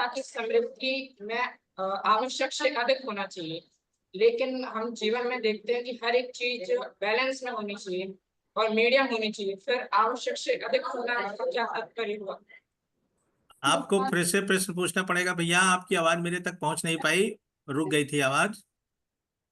था कि समृद्धि में आवश्यक से अधिक होना चाहिए। लेकिन हम जीवन में देखते हैं कि हर एक चीज़ बैलेंस में होनी चाहिए और मीडियम होनी चाहिए। फिर आवश्यक से अधिक होना का क्या तात्पर्य हुआ? आपको फिर से प्रश्न पूछना पड़ेगा भैया, आपकी आवाज मेरे तक पहुंच नहीं पाई, रुक गई थी आवाज।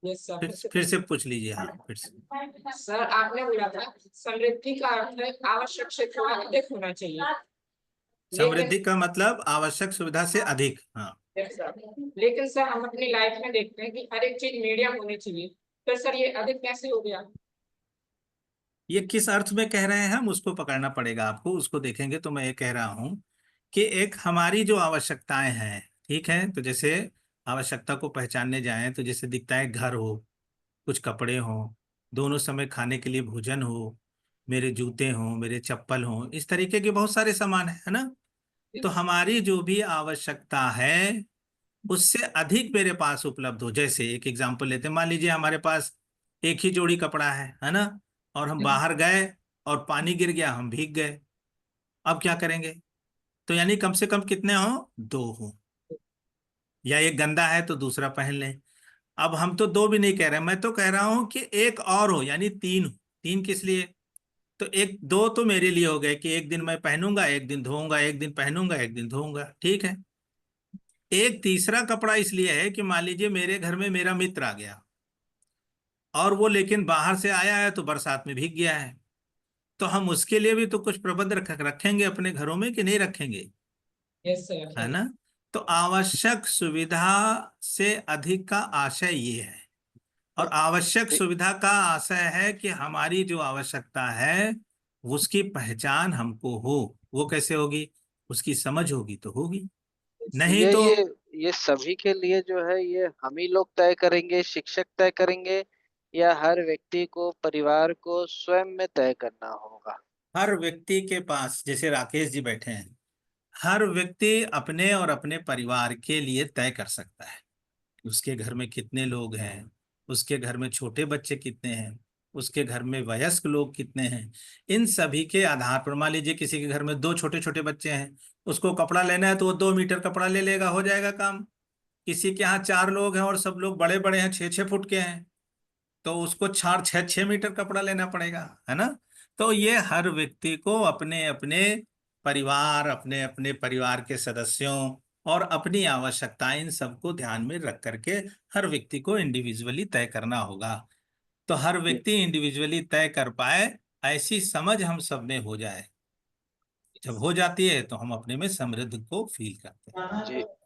Yes sir. फिर से पूछ लीजिए, हाँ फिर से। सर आपने बोला था समृद्धि का अर्थ है आवश्यक से थोड़ा अधिक होना चाहिए। लेकिन समृद्धि का मतलब आवश्यक सुविधा से अधिक, हाँ। यस सर, लेकिन सर हम अपनी लाइफ में देखते हैं कि हर एक चीज मीडियम होनी चाहिए। फिर सर ये अधिक कैसे हो गया? ये किस अर्थ में कह रहे हैं हम, उसको पकड़ना पड़ेगा आपको, उसको देखेंगे तो मैं ये कह रहा हूं कि एक हमारी जो आवश्यकताएं हैं, ठीक है, तो जैसे आवश्यकता को पहचानने जाएं तो जैसे दिखता है घर हो, कुछ कपड़े हो, दोनों समय खाने के लिए भोजन हो, मेरे जूते हो, मेरे चप्पल हो, इस तरीके के बहुत सारे सामान है ना। तो हमारी जो भी आवश्यकता है उससे अधिक मेरे पास उपलब्ध हो, जैसे एक एग्जांपल लेते हैं, मान लीजिए हमारे पास एक ही जोड़ी कपड़ा है ना, और हम बाहर गए और पानी गिर गया, हम भीग गए, अब क्या करेंगे? तो यानी कम से कम कितने हो? दो हो, या एक गंदा है तो दूसरा पहन लें। अब हम तो दो भी नहीं कह रहे, मैं तो कह रहा हूं कि एक और हो, यानी तीन हो। तीन किस लिए? तो एक दो तो मेरे लिए हो गए कि एक दिन मैं पहनूंगा, एक दिन धोऊंगा, एक दिन पहनूंगा, एक दिन धोऊंगा, ठीक है। एक तीसरा कपड़ा इसलिए है कि मान लीजिए मेरे घर में मेरा मित्र आ गया और वो लेकिन बाहर से आया है तो बरसात में भीग गया है, तो हम उसके लिए भी तो कुछ प्रबंध रखेंगे अपने घरों में कि नहीं रखेंगे? यस सर है है। ना। तो आवश्यक सुविधा से अधिक का आशय ये है, और आवश्यक सुविधा का आशय है कि हमारी जो आवश्यकता है उसकी पहचान हमको हो। वो कैसे होगी? उसकी समझ होगी तो होगी, नहीं ये तो। ये ये सभी के लिए जो है ये हम ही लोग तय करेंगे, शिक्षक तय करेंगे, या हर व्यक्ति को, परिवार को स्वयं में तय करना होगा? हर व्यक्ति के पास, जैसे राकेश जी बैठे हैं, हर व्यक्ति अपने और अपने परिवार के लिए तय कर सकता है उसके घर में कितने लोग हैं, उसके घर में छोटे बच्चे कितने हैं, उसके घर में वयस्क लोग कितने हैं। इन सभी के आधार पर मान लीजिए किसी के घर में दो छोटे छोटे बच्चे हैं, उसको कपड़ा लेना है तो वो 2 मीटर कपड़ा ले लेगा, हो जाएगा काम। किसी के यहाँ 4 लोग हैं और सब लोग बड़े बड़े हैं, 6 6 फुट के हैं, तो उसको 4 6 6 मीटर कपड़ा लेना पड़ेगा, है ना। तो ये हर व्यक्ति को अपने अपने परिवार, अपने अपने परिवार के सदस्यों और अपनी आवश्यकताएं, इन सबको ध्यान में रख करके हर व्यक्ति को इंडिविजुअली तय करना होगा। तो हर व्यक्ति इंडिविजुअली तय कर पाए, ऐसी समझ हम सब में हो जाए, जब हो जाती है तो हम अपने में समृद्ध को फील करते हैं। जी।